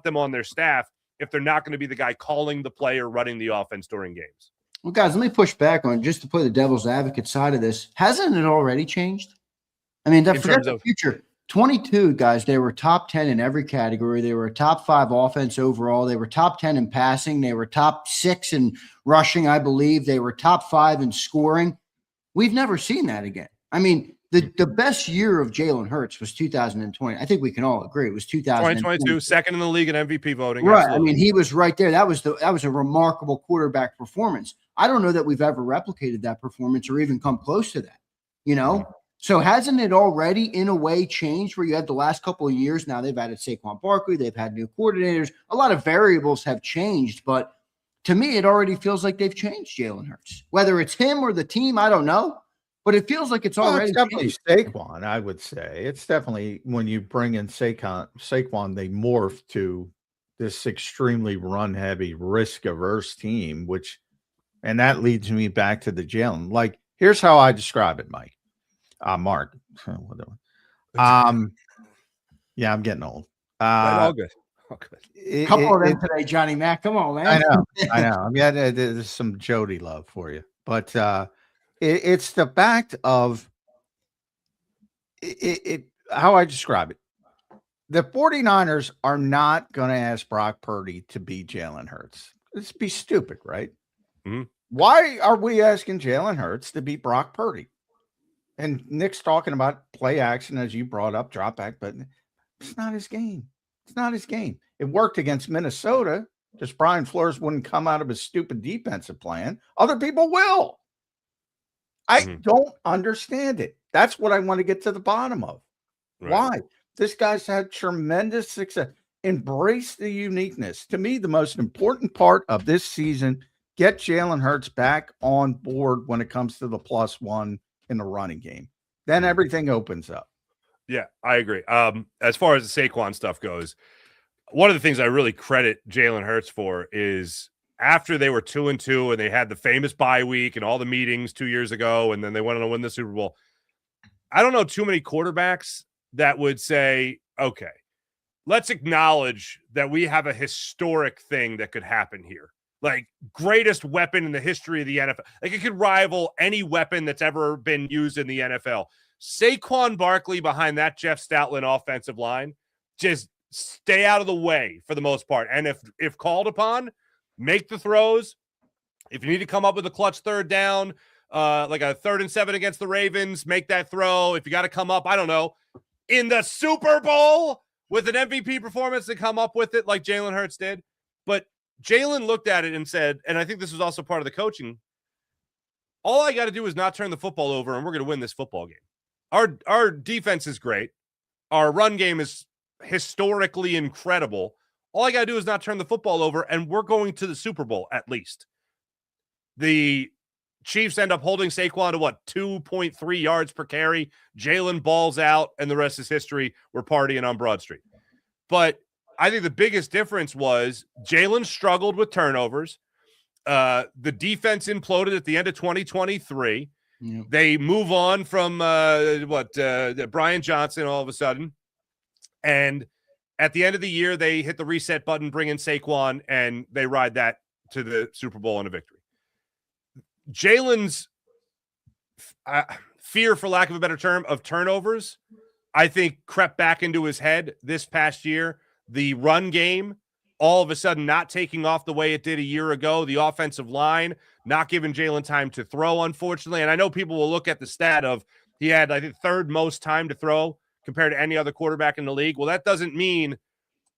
them on their staff if they're not going to be the guy calling the play or running the offense during games. Well, guys, let me push back on just to play the devil's advocate side of this. Hasn't it already changed? I mean, forget the future. 22 guys, they were top 10 in every category. They were a top 5 offense overall. They were top 10 in passing. They were top 6 in rushing, I believe. They were top 5 in scoring. We've never seen that again. I mean, the best year of Jalen Hurts was 2020. I think we can all agree it was 2022, second in the league in MVP voting. Right. Absolutely. I mean, he was right there. That was a remarkable quarterback performance. I don't know that we've ever replicated that performance or even come close to that, you know? So hasn't it already in a way changed where you had the last couple of years? Now they've added Saquon Barkley. They've had new coordinators. A lot of variables have changed, but to me, it already feels like they've changed Jalen Hurts. Whether it's him or the team, I don't know, but it feels like it's already it's definitely changed. Saquon, I would say. It's definitely when you bring in Saquon, they morph to this extremely run-heavy, risk-averse team, and that leads me back to the Jalen. Like, here's how I describe it, Mike. Mark, whatever. Yeah, I'm getting old. All good. Couple of them today, Johnny Mac. Come on, man. I know. I mean, there's some Jody love for you, but it's the fact of how I describe it. The 49ers are not going to ask Brock Purdy to beat Jalen Hurts. It's be stupid, right? Mm-hmm. Why are we asking Jalen Hurts to beat Brock Purdy? And Nick's talking about play action, as you brought up, drop back, but it's not his game. It's not his game. It worked against Minnesota. Just Brian Flores wouldn't come out of his stupid defensive plan. Other people will. I don't understand it. That's what I want to get to the bottom of. Right. Why? This guy's had tremendous success. Embrace the uniqueness. To me, the most important part of this season, get Jalen Hurts back on board when it comes to the +1 in the running game. Then everything opens up. Yeah, I agree. As far as the Saquon stuff goes, one of the things I really credit Jalen Hurts for is after they were 2-2 and they had the famous bye week and all the meetings 2 years ago, and then they went on to win the Super Bowl. I don't know too many quarterbacks that would say, okay, let's acknowledge that we have a historic thing that could happen here. Like, greatest weapon in the history of the NFL. Like, it could rival any weapon that's ever been used in the NFL. Saquon Barkley behind that Jeff Stoutland offensive line, just stay out of the way for the most part. And if called upon, make the throws. If you need to come up with a clutch third down, like a 3rd and 7 against the Ravens, make that throw. If you got to come up, I don't know, in the Super Bowl with an MVP performance to come up with it like Jalen Hurts did. But Jalen looked at it and said, and I think this was also part of the coaching, all I got to do is not turn the football over, and we're going to win this football game. Our defense is great. Our run game is historically incredible. All I got to do is not turn the football over, and we're going to the Super Bowl at least. The Chiefs end up holding Saquon to 2.3 yards per carry. Jalen balls out, and the rest is history. We're partying on Broad Street. But I think the biggest difference was Jalen struggled with turnovers. The defense imploded at the end of 2023. Yep. They move on from Brian Johnson all of a sudden. And at the end of the year, they hit the reset button, bring in Saquon, and they ride that to the Super Bowl and a victory. Jalen's fear, for lack of a better term, of turnovers, I think crept back into his head this past year. The run game, all of a sudden not taking off the way it did a year ago. The offensive line not giving Jalen time to throw, unfortunately. And I know people will look at the stat of he had, I think, 3rd most time to throw compared to any other quarterback in the league. Well, that doesn't mean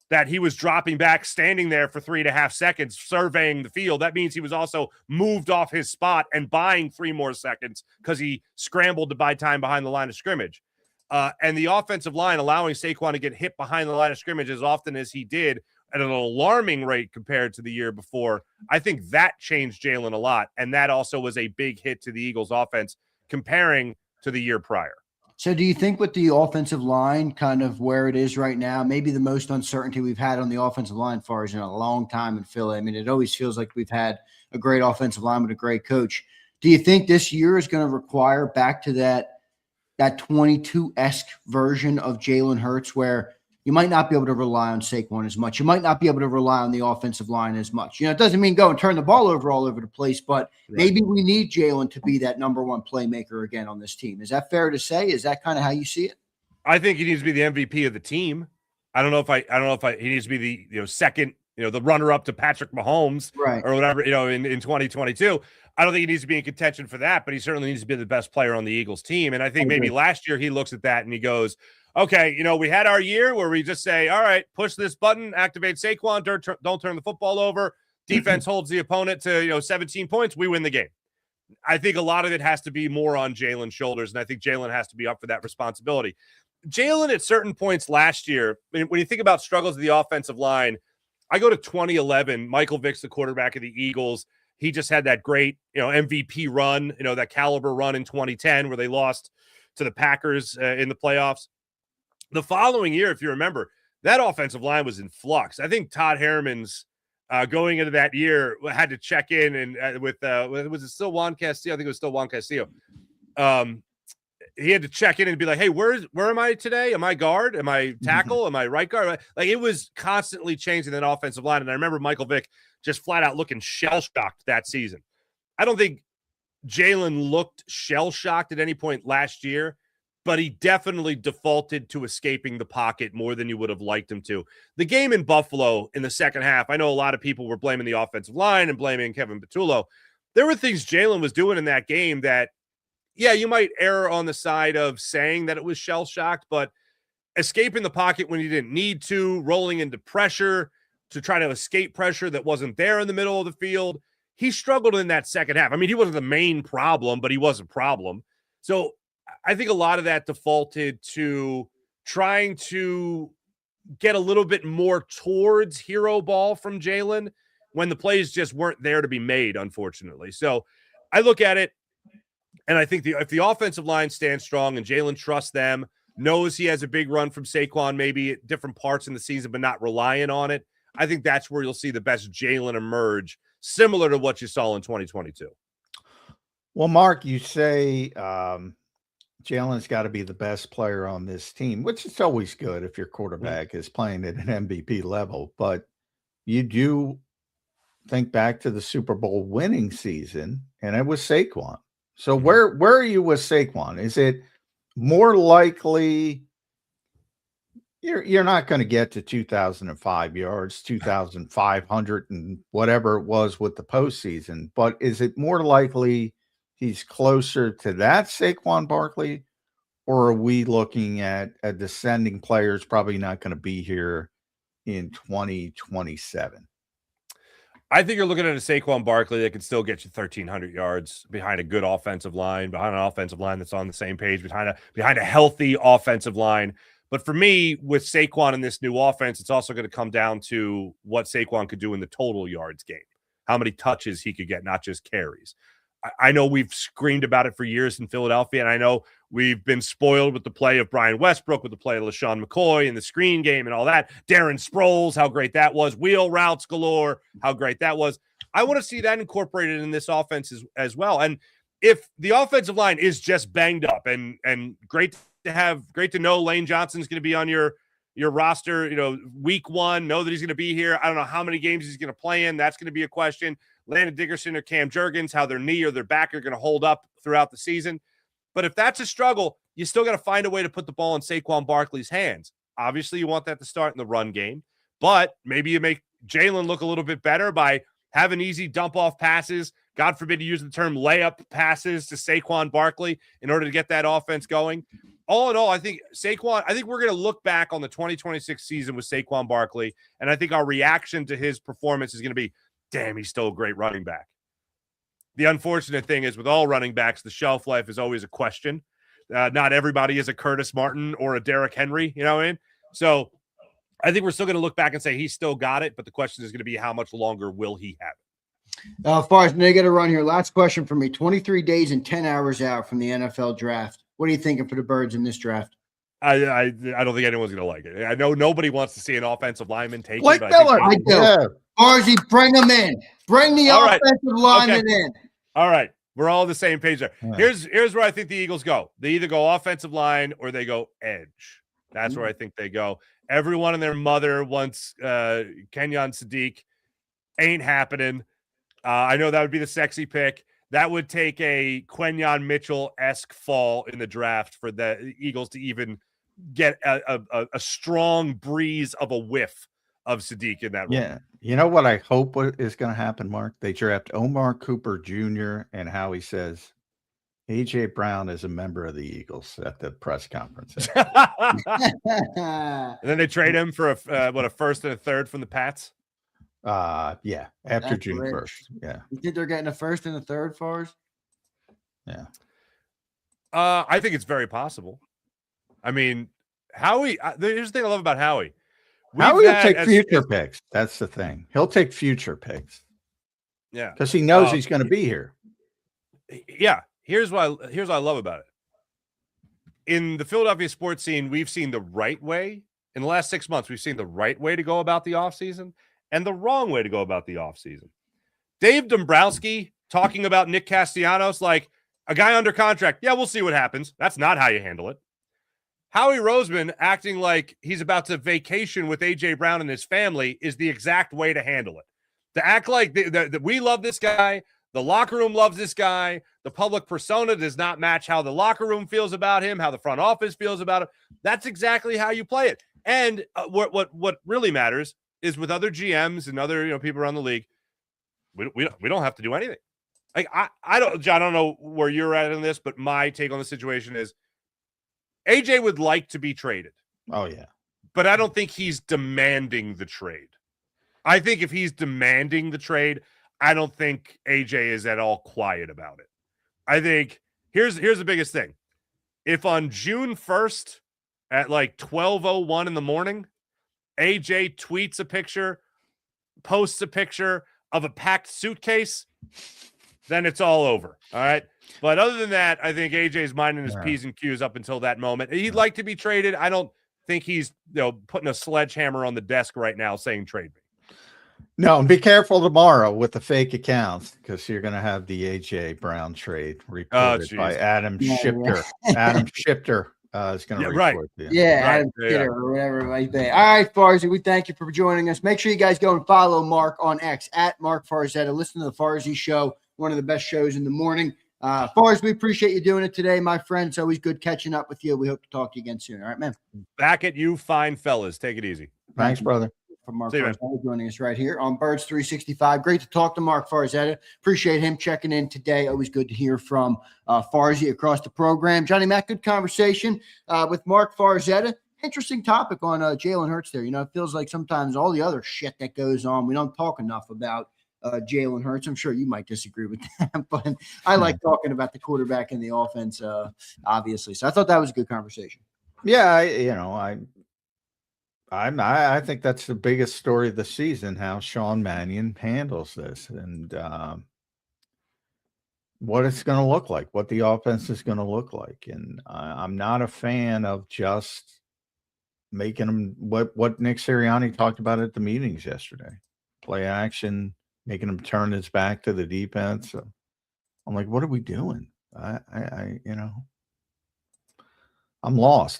that he was dropping back, standing there for 3.5 seconds, surveying the field. That means he was also moved off his spot and buying 3 more seconds because he scrambled to buy time behind the line of scrimmage. And the offensive line allowing Saquon to get hit behind the line of scrimmage as often as he did at an alarming rate compared to the year before. I think that changed Jalen a lot. And that also was a big hit to the Eagles offense comparing to the year prior. So do you think with the offensive line kind of where it is right now, maybe the most uncertainty we've had on the offensive line far as in a long time in Philly? I mean, it always feels like we've had a great offensive line with a great coach. Do you think this year is going to require back to that 22-esque version of Jalen Hurts where, you might not be able to rely on Saquon as much. You might not be able to rely on the offensive line as much. It doesn't mean go and turn the ball over all over the place, but maybe we need Jalen to be that number one playmaker again on this team. Is that fair to say? Is that kind of how you see it? I think he needs to be the MVP of the team. I don't know if he needs to be the second, the runner up to Patrick Mahomes or whatever, in 2022. I don't think he needs to be in contention for that, but he certainly needs to be the best player on the Eagles team. And I think maybe last year he looks at that and he goes, okay, we had our year where we just say, all right, push this button, activate Saquon, don't turn the football over. Defense holds the opponent to 17 points. We win the game. I think a lot of it has to be more on Jalen's shoulders, and I think Jalen has to be up for that responsibility. Jalen at certain points last year, when you think about struggles of the offensive line, I go to 2011, Michael Vick's the quarterback of the Eagles. He just had that great, MVP run, that caliber run in 2010 where they lost to the Packers in the playoffs. The following year, if you remember, that offensive line was in flux. I think Todd Herman's going into that year had to check in and with was it still Juan Castillo? I think it was still Juan Castillo. He had to check in and be like, hey, where am I today? Am I guard? Am I tackle? Am I right guard? Like, it was constantly changing that offensive line. And I remember Michael Vick just flat out looking shell-shocked that season. I don't think Jalen looked shell-shocked at any point last year, but he definitely defaulted to escaping the pocket more than you would have liked him to. The game in Buffalo in the second half, I know a lot of people were blaming the offensive line and blaming Kevin Patullo. There were things Jalen was doing in that game that, yeah, you might err on the side of saying that it was shell-shocked, but escaping the pocket when you didn't need to, rolling into pressure to try to escape pressure that wasn't there in the middle of the field, he struggled in that second half. I mean, he wasn't the main problem, but he was a problem. So I think a lot of that defaulted to trying to get a little bit more towards hero ball from Jalen when the plays just weren't there to be made, unfortunately. So I look at it, and I think if the offensive line stands strong and Jalen trusts them, knows he has a big run from Saquon maybe at different parts in the season, but not relying on it, I think that's where you'll see the best Jalen emerge, similar to what you saw in 2022. Well, Mark, you say Jalen's got to be the best player on this team, which is always good if your quarterback is playing at an MVP level. But you do think back to the Super Bowl winning season, and it was Saquon. So where are you with Saquon? Is it more likely you're not going to get to 2,005 yards, 2,500 and whatever it was with the postseason, but is it more likely he's closer to that Saquon Barkley, or are we looking at a descending players probably not going to be here in 2027? I think you're looking at a Saquon Barkley that can still get you 1,300 yards behind a good offensive line, behind an offensive line that's on the same page, behind a healthy offensive line. But for me, with Saquon in this new offense, it's also going to come down to what Saquon could do in the total yards game, how many touches he could get, not just carries. I know we've screamed about it for years in Philadelphia, and I know we've been spoiled with the play of Brian Westbrook, with the play of LaShawn McCoy and the screen game and all that. Darren Sproles, how great that was. Wheel routes galore, how great that was. I want to see that incorporated in this offense as well. And if the offensive line is just banged up and great to know Lane Johnson's going to be on your roster, week one, know that he's going to be here. I don't know how many games he's going to play in. That's going to be a question. Landon Dickerson or Cam Jurgens, how their knee or their back are going to hold up throughout the season. But if that's a struggle, you still got to find a way to put the ball in Saquon Barkley's hands. Obviously, you want that to start in the run game, but maybe you make Jalen look a little bit better by having easy dump-off passes. God forbid you use the term layup passes to Saquon Barkley in order to get that offense going. All in all, I think we're going to look back on the 2026 season with Saquon Barkley, and I think our reaction to his performance is going to be, damn, he's still a great running back. The unfortunate thing is with all running backs, the shelf life is always a question. Not everybody is a Curtis Martin or a Derrick Henry, you know what I mean? So I think we're still going to look back and say he's still got it, but the question is going to be how much longer will he have it? Far as they got to run here. Last question for me. 23 days and 10 hours out from the NFL draft. What are you thinking for the Birds in this draft? I don't think anyone's going to like it. I know nobody wants to see an offensive lineman take Blake it. Miller. I do. Yeah. Farzy, bring him in. Bring the offensive lineman in. All right. We're all on the same page there. Yeah. Here's where I think the Eagles go. They either go offensive line or they go edge. That's where I think they go. Everyone and their mother wants Kenyon Sadiq. Ain't happening. I know that would be the sexy pick. That would take a Quenyon Mitchell-esque fall in the draft for the Eagles to even get a strong breeze of a whiff of Sadiq in that role. Yeah. You know what I hope is going to happen, Mark? They draft Omar Cooper Jr. and Howie says, A.J. Brown is a member of the Eagles at the press conference. And then they trade him for a first and a third from the Pats? Yeah, after That's June rich. 1st. Yeah. You think they're getting a first and a third for us? Yeah. I think it's very possible. I mean, Howie, here's the thing I love about Howie. Howie will take future picks. That's the thing. He'll take future picks. Yeah. Because he knows he's going to be here. Yeah. Here's what I love about it. In the Philadelphia sports scene, we've seen the right way. In the last 6 months, we've seen the right way to go about the offseason and the wrong way to go about the offseason. Dave Dombrowski talking about Nick Castellanos like a guy under contract. Yeah, we'll see what happens. That's not how you handle it. Howie Roseman acting like he's about to vacation with A.J. Brown and his family is the exact way to handle it. To act like we love this guy, the locker room loves this guy, the public persona does not match how the locker room feels about him, how the front office feels about him. That's exactly how you play it. And what really matters is with other GMs and other people around the league, we don't have to do anything. Like I don't know where you're at in this, but my take on the situation is AJ would like to be traded. Oh yeah, but I don't think he's demanding the trade. I think if he's demanding the trade, I don't think AJ is at all quiet about it. I think here's the biggest thing. If on June 1st at like 12:01 in the morning, AJ tweets a picture, posts a picture of a packed suitcase, then it's all over. All right. But other than that, I think AJ's minding his P's and Q's up until that moment. He'd like to be traded. I don't think he's putting a sledgehammer on the desk right now saying trade me. No, and be careful tomorrow with the fake accounts because you're going to have the AJ Brown trade reported by Adam Schifter. Adam Schifter is going to report. Right. Adam Schifter or whatever it might be. All right, Farzy, we thank you for joining us. Make sure you guys go and follow Mark on X at Mark Farzetta. Listen to the Farzy Show, one of the best shows in the morning. Farz, we appreciate you doing it today, my friend. It's always good catching up with you. We hope to talk to you again soon. All right, man. Back at you, fine fellas. Take it easy. Thanks, brother. From Mark Farzetta joining us right here on Birds 365. Great to talk to Mark Farzetta. Appreciate him checking in today. Always good to hear from Farzy across the program. Johnny Mac, good conversation with Mark Farzetta. Interesting topic on Jalen Hurts there. It feels like sometimes all the other shit that goes on, we don't talk enough about Jalen Hurts. I'm sure you might disagree with that, but I like talking about the quarterback and the offense, obviously. So I thought that was a good conversation. Yeah, I think that's the biggest story of the season, how Sean Mannion handles this and what it's going to look like, what the offense is going to look like. And I'm not a fan of just making them what Nick Sirianni talked about at the meetings yesterday, play action, making him turn his back to the defense. I'm like, what are we doing? I'm lost.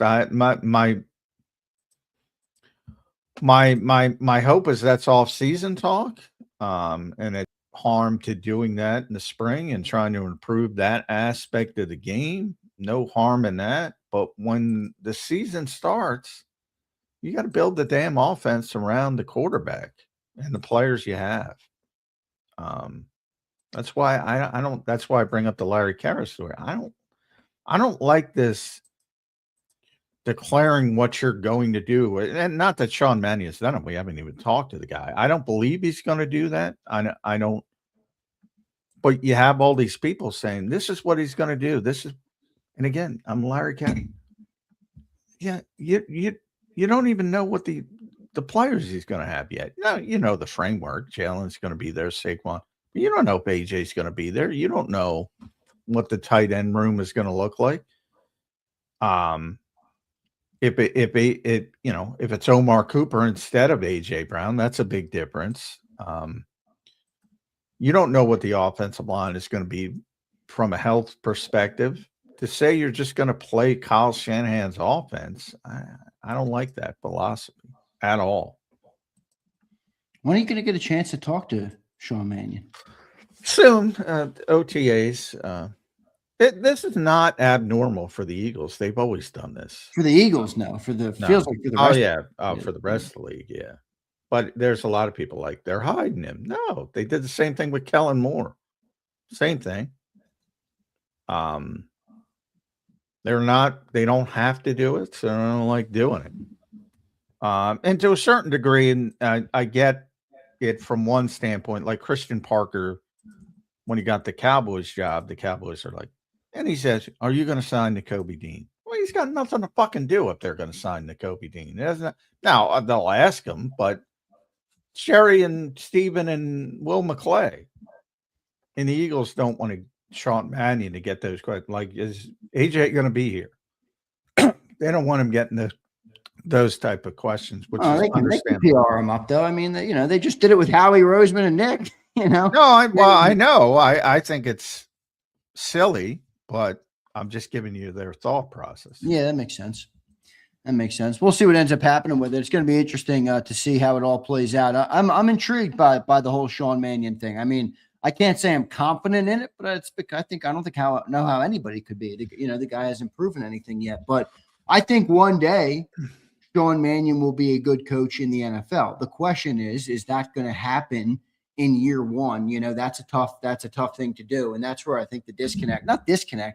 My hope is that's off-season talk, and it's harm to doing that in the spring and trying to improve that aspect of the game. No harm in that. But when the season starts, you got to build the damn offense around the quarterback and the players you have. That's why I don't. That's why I bring up the Larry Karras story. I don't like this declaring what you're going to do, and not that Sean Mannion's done it. We haven't even talked to the guy. I don't believe he's going to do that. I don't. But you have all these people saying this is what he's going to do. This is, and again, I'm Larry Karras. Yeah, you don't even know what the players he's going to have yet. You know the framework. Jalen's going to be there, Saquon. But you don't know if AJ's going to be there. You don't know what the tight end room is going to look like. If it's Omar Cooper instead of AJ Brown, that's a big difference. You don't know what the offensive line is going to be from a health perspective. to say you're just going to play Kyle Shanahan's offense, I don't like that philosophy at all. When are you going to get a chance to talk to Sean Mannion? Soon, OTAs. This is not abnormal for the Eagles. They've always done this. For the Eagles, no. For the feels like for the rest. For the rest of the league, yeah. But there's a lot of people like they're hiding him. No, they did the same thing with Kellen Moore. Same thing. They don't have to do it, so I don't like doing it. And to a certain degree, and I get it from one standpoint, like Christian Parker, when he got the Cowboys job, the Cowboys are like, and he says, "Are you going to sign Nakobe Dean?" Well, he's got nothing to fucking do if they're going to sign Nakobe Dean. Now they'll ask him, but Sherry and Steven and Will McClay and the Eagles don't want Sean Mannion to get those questions. Like, is AJ going to be here? They don't want him getting those type of questions, which is they can understandable. PR him up, though. I mean, they just did it with Howie Roseman and Nick. No, I know. I think it's silly, but I'm just giving you their thought process. Yeah, that makes sense. We'll see what ends up happening with it. It's going to be interesting to see how it all plays out. I'm intrigued by the whole Sean Mannion thing. I mean, I can't say I'm confident in it, but I don't know how anybody could be. The guy hasn't proven anything yet, but I think one day Sean Mannion will be a good coach in the NFL. The question is that going to happen in year one? That's a tough thing to do. And that's where I think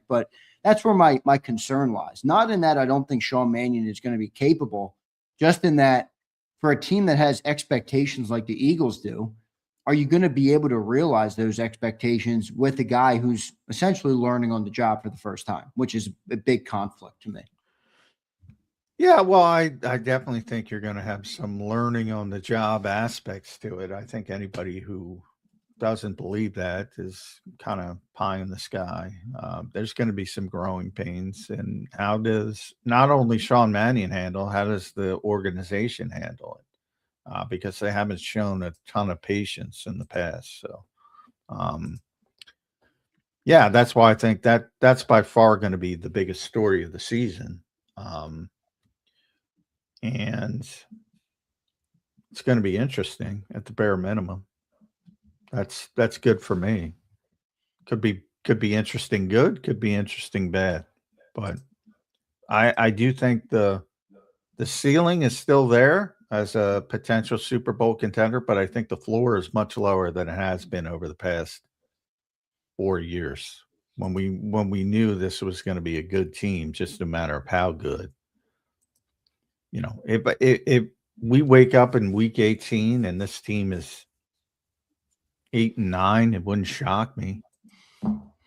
but that's where my concern lies. Not in that I don't think Sean Mannion is going to be capable, just in that for a team that has expectations like the Eagles do, are you going to be able to realize those expectations with a guy who's essentially learning on the job for the first time, which is a big conflict to me. Yeah, well, I definitely think you're going to have some learning on the job aspects to it. I think anybody who doesn't believe that is kind of pie in the sky. There's going to be some growing pains. And how does not only Sean Mannion handle, how does the organization handle it? Because they haven't shown a ton of patience in the past. So, yeah, that's why I think that's by far going to be the biggest story of the season. And it's going to be interesting at the bare minimum. That's good for me. Could be interesting good, could be interesting bad. But I do think the ceiling is still there as a potential Super Bowl contender, but I think the floor is much lower than it has been over the past 4 years when we knew this was going to be a good team, just a matter of how good. If we wake up in week 18 and this team is 8-9, it wouldn't shock me.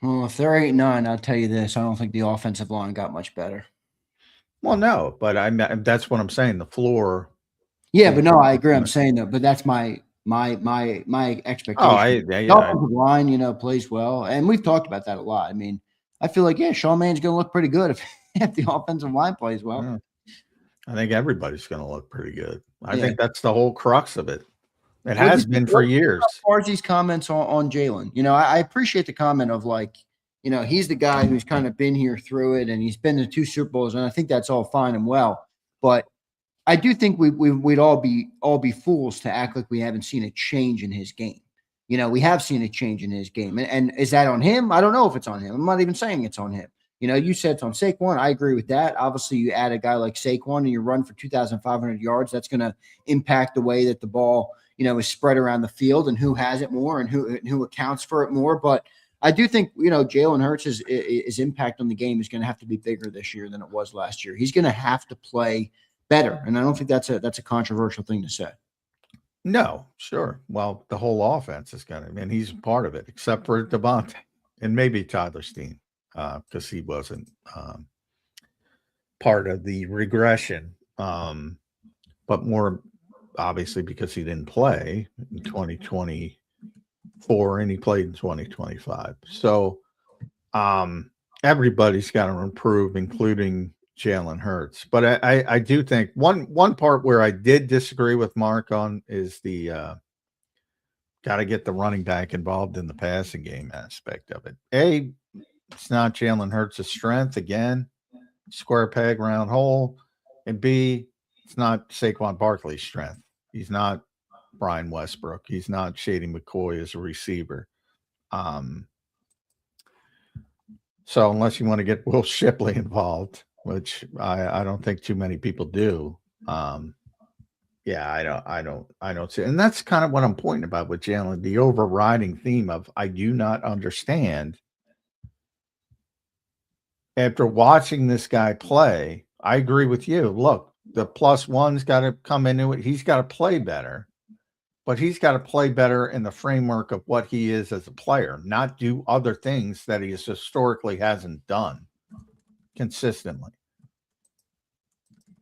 Well, if they're 8-9, I'll tell you this: I don't think the offensive line got much better. Well, no, but that's what I'm saying. The floor. Yeah, but no, I agree. I'm saying that, but that's my expectation. The offensive line, plays well, and we've talked about that a lot. I mean, I feel like Sean Mannion's going to look pretty good if the offensive line plays well. Yeah. I think everybody's going to look pretty good. I think that's the whole crux of it. It has been for years. Farzi's comments on Jalen, I appreciate the comment of he's the guy who's kind of been here through it, and he's been to 2 Super Bowls, and I think that's all fine and well. But I do think we'd all be fools to act like we haven't seen a change in his game. We have seen a change in his game, and is that on him? I don't know if it's on him. I'm not even saying it's on him. You said it's on Saquon. I agree with that. Obviously, you add a guy like Saquon and you run for 2,500 yards. That's going to impact the way that the ball, is spread around the field and who has it more and who accounts for it more. But I do think, Jalen Hurts' his impact on the game is going to have to be bigger this year than it was last year. He's going to have to play better, and I don't think that's a controversial thing to say. No, sure. Well, the whole offense is going to, and he's part of it, except for Devontae and maybe Tyler Steen. Because he wasn't part of the regression, but more obviously because he didn't play in 2024 and he played in 2025. So everybody's got to improve, including Jalen Hurts. But I do think one part where I did disagree with Mark on is the got to get the running back involved in the passing game aspect of it. it's not Jalen Hurts' strength. Again, square peg, round hole. And B, it's not Saquon Barkley's strength. He's not Brian Westbrook. He's not Shady McCoy as a receiver. So unless you want to get Will Shipley involved, which I don't think too many people do, yeah, I don't see. And that's kind of what I'm pointing about with Jalen, the overriding theme of I do not understand. After watching this guy play, I agree with you. Look, the +1's got to come into it. He's got to play better, but he's got to play better in the framework of what he is as a player, not do other things that he historically hasn't done consistently.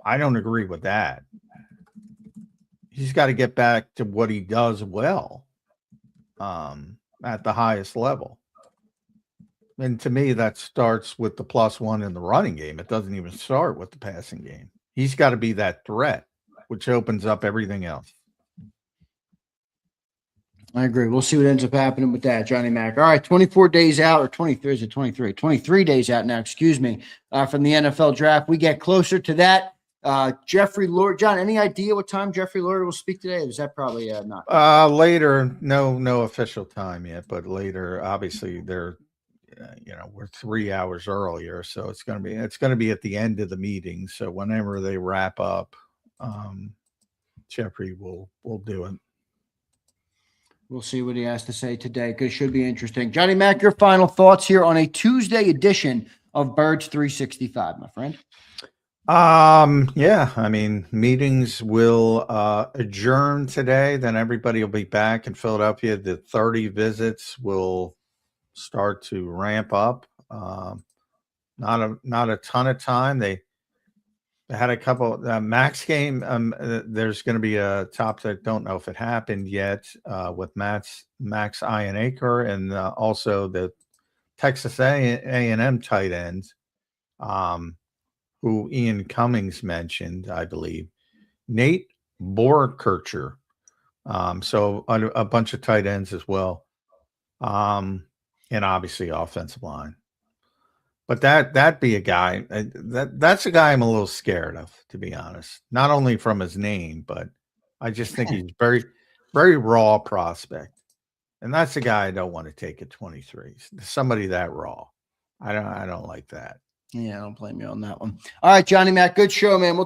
I don't agree with that. He's got to get back to what he does well at the highest level. And to me, that starts with the +1 in the running game. It doesn't even start with the passing game. He's got to be that threat, which opens up everything else. I agree. We'll see what ends up happening with that, Johnny Mac. All right, 24 days out, or 23, is it 23? 23 days out now, excuse me, from the NFL draft. We get closer to that. Jeffrey Lord, John, any idea what time Jeffrey Lord will speak today? Is that probably not? Later, no official time yet, but later, obviously they're, we're 3 hours earlier, so it's going to be at the end of the meeting. So whenever they wrap up, Jeffrey will do it. We'll see what he has to say today, because it should be interesting. Johnny Mac, your final thoughts here on a Tuesday edition of Birds 365, my friend. Yeah, I mean, meetings will adjourn today, then everybody will be back in Philadelphia. The 30 visits will start to ramp up. Not a ton of time. They had a couple Max game. There's going to be a top, I don't know if it happened yet, with Max Ionacre and also the Texas A&M tight ends, who Ian Cummings mentioned, I believe. Nate Borkercher. So a bunch of tight ends as well. And obviously offensive line. But that'd be a guy that's a guy I'm a little scared of, to be honest. Not only from his name, but I just think he's very, very raw prospect. And that's a guy I don't want to take at 23. Somebody that raw. I don't like that. Yeah, I don't blame you on that one. All right, Johnny Mac, good show, man. We'll